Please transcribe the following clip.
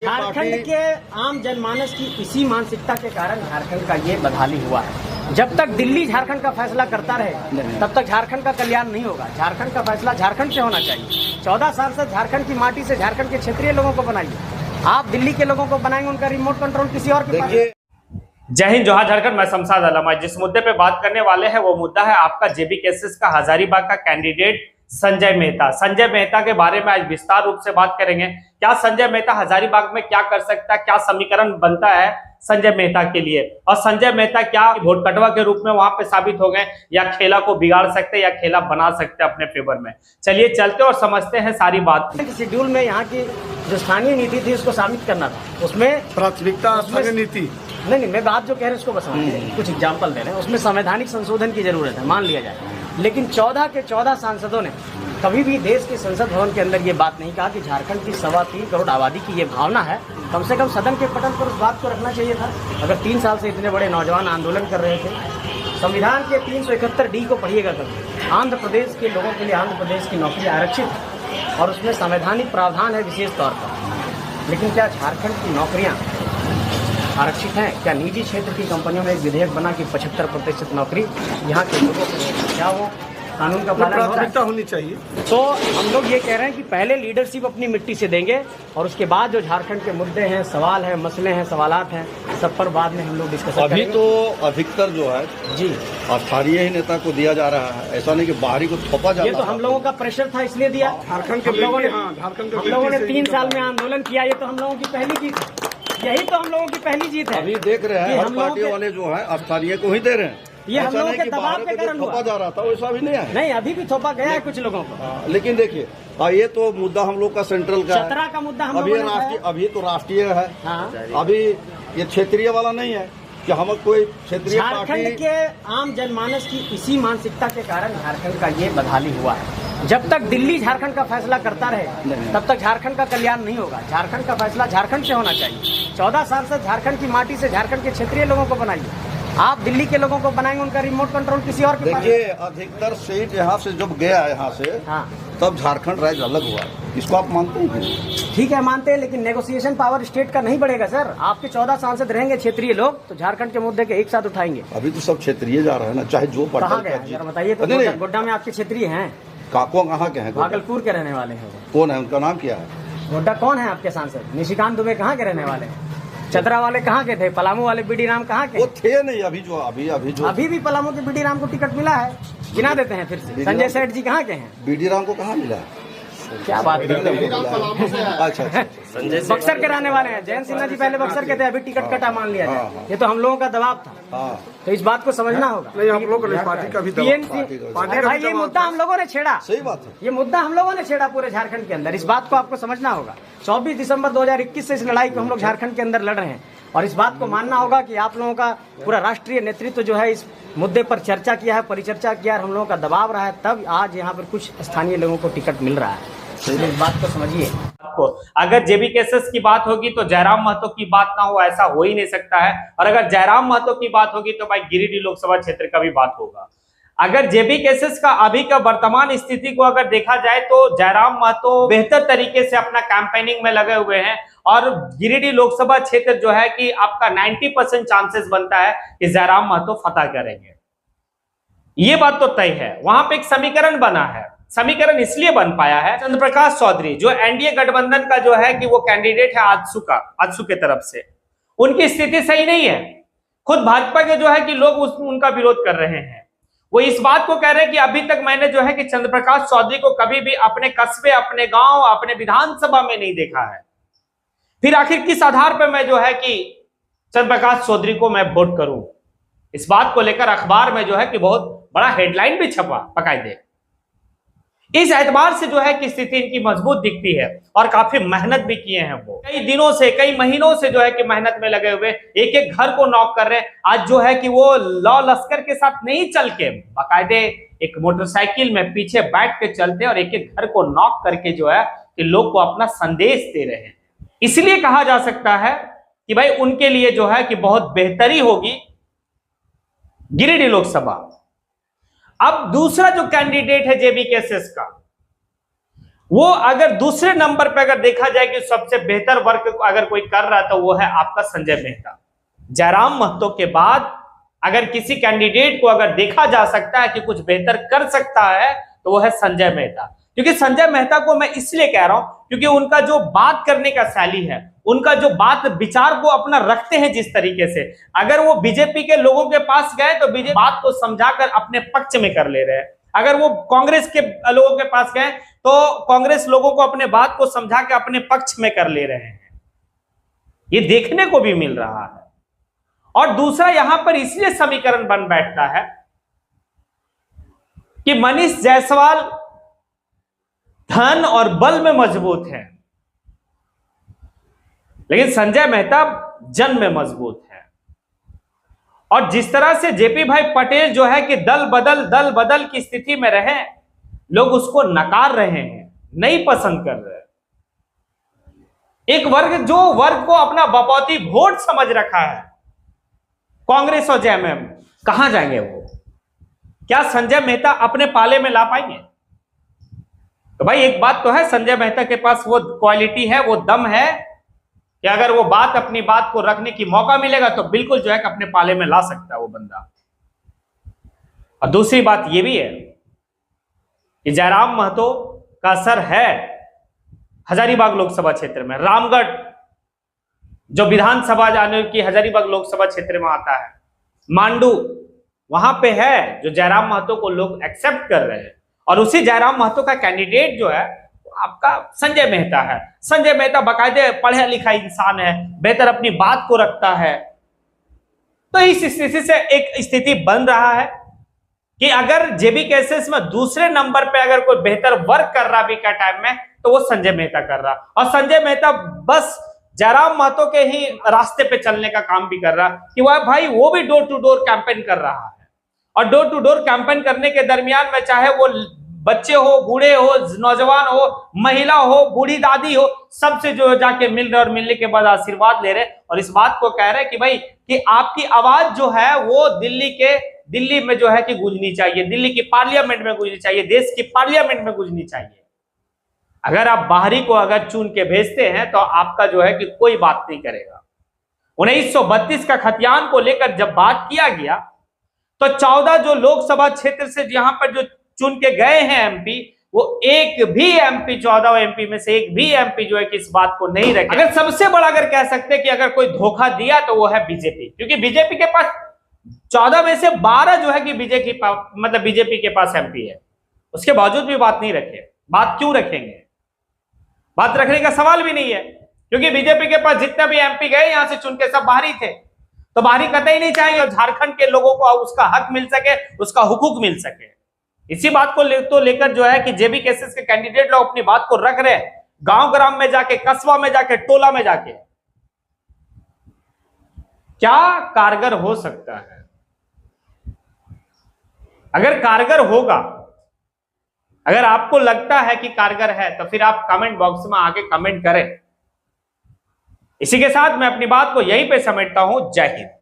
झारखंड के आम जनमानस की इसी मानसिकता के कारण झारखंड का ये बदहाली हुआ है। जब तक दिल्ली झारखंड का फैसला करता रहे तब तक झारखंड का कल्याण नहीं होगा। झारखंड का फैसला झारखंड से होना चाहिए। 14 साल से झारखंड की माटी से झारखंड के क्षेत्रीय लोगों को बनाइए। आप दिल्ली के लोगों को बनाएंगे, उनका रिमोट कंट्रोल किसी और के पास। जय हिंद, जोहार झारखंड। मैं शमशाद आलम। आज जिस मुद्दे पे बात करने वाले हैं वो मुद्दा है आपका जेबी केसेस का हजारीबाग का कैंडिडेट संजय मेहता। संजय मेहता के बारे में आज विस्तार रूप से बात करेंगे। क्या संजय मेहता हजारीबाग में क्या कर सकता है, क्या समीकरण बनता है संजय मेहता के लिए, और संजय मेहता क्या वोट कटवा के रूप में वहां पे साबित हो गए, या खेला को बिगाड़ सकते या खेला बना सकते अपने फेवर में। चलिए चलते और समझते हैं सारी बात। शेड्यूल में यहाँ की जो स्थानीय नीति थी उसको शामिल करना था, उसमें प्राथमिकता स्थानीय नीति नहीं, मैं बात जो कह रहे हैं उसको बस कुछ एग्जाम्पल दे रहे हैं। उसमें संवैधानिक संशोधन की जरूरत है, मान लिया जाए। लेकिन 14 के 14 सांसदों ने कभी भी देश के संसद भवन के अंदर ये बात नहीं कहा कि झारखंड की 3.25 करोड़ आबादी की ये भावना है। कम से कम सदन के पटल पर उस बात को रखना चाहिए था। अगर 3 साल से इतने बड़े नौजवान आंदोलन कर रहे थे, संविधान के 371D को पढ़िएगा कभी। आंध्र प्रदेश के लोगों के लिए आंध्र प्रदेश की नौकरी आरक्षित है और उसमें संवैधानिक प्रावधान है विशेष तौर पर। लेकिन क्या झारखंड की नौकरियां आरक्षित हैं? क्या निजी क्षेत्र की कंपनियों में एक विधेयक बना कि 75% नौकरी यहाँ के लोगों को, क्या वो कानून का पालन प्राथमिकता होनी चाहिए? तो हम लोग ये कह रहे हैं कि पहले लीडरशिप अपनी मिट्टी से देंगे और उसके बाद जो झारखंड के मुद्दे हैं, सवाल हैं, मसले हैं, सवालात हैं, सब पर बाद में हम लोग डिस्कस अभी करेंगे। तो अधिकतर जो है जी स्थानीय ही नेता को दिया जा रहा है, ऐसा नहीं कि बाहरी को थोपा जा ये रहा तो हम लोगों का प्रेशर था इसलिए दिया। झारखंड के हम लोगों ने झारखंड हम लोगों ने 3 साल में आंदोलन किया, ये तो हम लोगों की पहली जीत है। यही तो हम लोगों की पहली जीत है। अभी देख रहे कि हैं हर हम लोगों पार्टी के- वाले जो है स्थानीय को ही दे रहे हैं। ये हम ऐसा लोगों नहीं के कि दबाव बाहर के को जो कारण थोपा हुआ। जा रहा था वैसा भी नहीं है। नहीं, अभी भी थोपा गया है कुछ लोगों को। लेकिन देखिए ये तो मुद्दा हम लोग का सेंट्रल का है। 17 का मुद्दा हम अभी लोगों ने राष्ट्रीय, उठाया। अभी तो राष्ट्रीय है। हाँ। अभी ये क्षेत्रीय वाला नहीं है कि हम कोई क्षेत्रीय झारखंड पार्टी। के आम जनमानस की इसी मानसिकता के कारण झारखंड का ये बदहाली हुआ है। जब तक दिल्ली झारखंड का फैसला करता रहे तब तक झारखंड का कल्याण नहीं होगा। झारखंड का फैसला झारखंड से होना चाहिए। 14 साल से झारखंड की माटी से झारखंड के क्षेत्रीय लोगों को बनाइए। आप दिल्ली के लोगों को बनाएंगे, उनका रिमोट कंट्रोल किसी और के पास। देखिए अधिकतर सीट यहाँ से जब गया है यहाँ से, हाँ तब झारखंड राज्य अलग हुआ है। इसको आप मानते हैं? ठीक है, मानते हैं, लेकिन नेगोशिएशन पावर स्टेट का नहीं बढ़ेगा सर। आपके 14 सांसद रहेंगे क्षेत्रीय लोग, तो झारखंड के मुद्दे के एक साथ उठाएंगे। अभी तो सब क्षेत्रीय जा रहा है ना, चाहे जो कहाँ पार्टी गए का जरा बताइए तो। नहीं, नहीं। गोड्डा में आपके क्षेत्रीय हैं? काको कहाँ के हैं? भागलपुर के रहने वाले हैं वो। कौन है, उनका नाम क्या है? गोड्डा कौन है आपके सांसद? निशिकांत दुबे कहाँ के रहने वाले हैं? चतरा वाले कहाँ के थे? पलामू वाले बीडी राम कहाँ के? वो थे नहीं। अभी जो अभी भी पलामू के बीडी राम को टिकट मिला है, गिना देते हैं फिर से। संजय सेठ जी कहाँ के हैं? बीडी राम को कहाँ मिला? क्या बात कर रहे हैं? अच्छा अच्छा। बक्सर के रहने वाले हैं। जयंत सिन्हा जी पहले बक्सर के थे, अभी टिकट कटा मान लिया हाँ, जाए। ये तो हम लोगों का दबाव था, हाँ तो इस बात को समझना होगा। नहीं, हम लोग पार्टी का भी दबाव। PNC अरे भाई, ये मुद्दा हम लोगों ने छेड़ा। सही बात है। ये मुद्दा हम लोगों ने छेड़ा पूरे झारखंड के अंदर। इस बात को आपको समझना होगा। 24 दिसंबर 2021 से इस लड़ाई को हम लोग झारखंड के अंदर लड़ रहे हैं, और इस बात को मानना होगा कि आप लोगों का पूरा राष्ट्रीय नेतृत्व जो है इस मुद्दे पर चर्चा किया है, परिचर्चा किया है, हम लोगों का दबाव रहा है, तब आज यहाँ पर कुछ स्थानीय लोगों को टिकट मिल रहा है। इस बात को समझिए। अगर जेबी केसेस की बात होगी तो जयराम महतो की बात ना हो, ऐसा हो ही नहीं सकता है। और अगर जयराम महतो की बात होगी तो भाई गिरिडीह लोकसभा क्षेत्र का भी बात होगा। अगर जेबी केसेस का अभी का वर्तमान स्थिति को अगर देखा जाए तो जयराम महतो बेहतर तरीके से अपना कैंपेनिंग में लगे हुए हैं, और गिरिडीह लोकसभा क्षेत्र जो है कि आपका 90% चांसेस बनता है कि जयराम महतो फतह करेंगे। ये बात तो तय है। वहां पे एक समीकरण बना है। समीकरण इसलिए बन पाया है, चंद्र प्रकाश चौधरी जो एनडीए गठबंधन का जो है कि वो कैंडिडेट है आजसू के तरफ से, उनकी स्थिति सही नहीं है। खुद भाजपा के जो है कि लोग उनका विरोध कर रहे हैं। वो इस बात को कह रहे हैं कि अभी तक मैंने जो है कि चंद्र प्रकाश चौधरी को कभी भी अपने कस्बे, अपने गांव, अपने विधानसभा में नहीं देखा है। फिर आखिर किस आधार पर मैं जो है कि चंद्र प्रकाश चौधरी को मैं वोट करूं? इस बात को लेकर अखबार में जो है कि बहुत बड़ा हेडलाइन भी छपा बकायदे। इस एतबार से जो है कि स्थिति इनकी मजबूत दिखती है, और काफी मेहनत भी किए हैं। वो कई दिनों से, कई महीनों से जो है कि मेहनत में लगे हुए, एक एक घर को नॉक कर रहे हैं। आज जो है कि वो लॉ लश्कर के साथ नहीं चल के बाकायदे एक मोटरसाइकिल में पीछे बैठ के चलते और एक एक घर को नॉक करके जो है कि लोग को अपना संदेश दे रहे हैं। इसलिए कहा जा सकता है कि भाई उनके लिए जो है कि बहुत बेहतरी होगी गिरिडीह लोकसभा। अब दूसरा जो कैंडिडेट है जेबी केसेस का, वो अगर दूसरे नंबर पे अगर देखा जाए कि सबसे बेहतर वर्क अगर कोई कर रहा है तो वो है आपका संजय मेहता। जयराम महतो के बाद अगर किसी कैंडिडेट को अगर देखा जा सकता है कि कुछ बेहतर कर सकता है तो वो है संजय मेहता। क्योंकि संजय मेहता को मैं इसलिए कह रहा हूं क्योंकि उनका जो बात करने का शैली है, उनका जो बात विचार को अपना रखते हैं जिस तरीके से, अगर वो बीजेपी के लोगों के पास गए तो बीजेपी बात को समझाकर अपने पक्ष में कर ले रहे हैं, अगर वो कांग्रेस के लोगों के पास गए तो कांग्रेस लोगों को अपने बात को समझा के अपने पक्ष में कर ले रहे हैं। ये देखने को भी मिल रहा है। और दूसरा यहां पर इसलिए समीकरण बन बैठता है कि मनीष जायसवाल धन और बल में मजबूत है, लेकिन संजय मेहता जन में मजबूत है। और जिस तरह से जेपी भाई पटेल जो है कि दल बदल की स्थिति में रहे, लोग उसको नकार रहे हैं, नहीं पसंद कर रहे। एक वर्ग जो वर्ग को अपना बपौती वोट समझ रखा है, कांग्रेस और जेएमएम, कहां जाएंगे वो? क्या संजय मेहता अपने पाले में ला पाएंगे? तो भाई एक बात तो है, संजय मेहता के पास वो क्वालिटी है, वो दम है कि अगर वो अपनी बात को रखने की मौका मिलेगा तो बिल्कुल जो है कि अपने पाले में ला सकता है वो बंदा। और दूसरी बात ये भी है कि जयराम महतो का असर है हजारीबाग लोकसभा क्षेत्र में। रामगढ़ जो विधानसभा जाने की हजारीबाग लोकसभा क्षेत्र में आता है, मांडू, वहां पे है जो जयराम महतो को लोग एक्सेप्ट कर रहे हैं। और उसी जयराम महतो का कैंडिडेट जो है आपका संजय मेहता है। संजय मेहता बाकायदे पढ़ा लिखा इंसान है, बेहतर अपनी बात को रखता है। तो इस स्थिति से एक स्थिति बन रहा है कि अगर जेबी केसेस में दूसरे नंबर पे अगर कोई बेहतर वर्क कर रहा अभी का टाइम में तो वो संजय मेहता कर रहा। और संजय मेहता बस जयराम महतो के ही रास्ते पे चलने का काम भी कर रहा कि वह भाई वो भी डोर टू डोर कैंपेन कर रहा है। और डोर टू डोर कैंपेन करने के दरमियान में चाहे वो बच्चे हो, बूढ़े हो, नौजवान हो, महिला हो, बूढ़ी दादी हो, सबसे जो जाके मिल रहे और मिलने के बाद आशीर्वाद ले रहे और इस बात को कह रहे कि भाई कि आपकी आवाज जो है वो दिल्ली में जो है कि गूंजनी चाहिए, दिल्ली की पार्लियामेंट में गूंजनी चाहिए, देश की पार्लियामेंट में गूंजनी चाहिए। अगर आप बाहरी को अगर चुन के भेजते हैं तो आपका जो है कि कोई बात नहीं करेगा। 1932 का खतियान को लेकर जब बात किया गया तो 14 जो लोकसभा क्षेत्र से यहां पर जो चुन के गए हैं एमपी, वो एक भी एमपी 14 एमपी में से एक भी एमपी जो है कि इस बात को नहीं रखे। अगर सबसे बड़ा अगर कह सकते हैं कि अगर कोई धोखा दिया तो वो है बीजेपी, क्योंकि बीजेपी के पास 14 में से 12 जो है कि बीजेपी के पास एमपी है, उसके बावजूद भी बात नहीं रखे। बात क्यों रखेंगे? बात रखने का सवाल भी नहीं है, क्योंकि बीजेपी के पास जितने भी एमपी गए यहां से चुन के सब बाहरी थे, तो बाहरी कतई नहीं चाहेंगे और झारखंड के लोगों को उसका हक मिल सके, उसका हुकूक मिल सके। इसी बात को लेकर जो है कि जेबी केसेस के कैंडिडेट लोग अपनी बात को रख रहे हैं, गांव ग्राम में जाके, कस्बा में जाके, टोला में जाके। क्या कारगर हो सकता है? अगर कारगर होगा, अगर आपको लगता है कि कारगर है तो फिर आप कमेंट बॉक्स में आके कमेंट करें। इसी के साथ मैं अपनी बात को यहीं पे समेटता हूं। जय हिंद।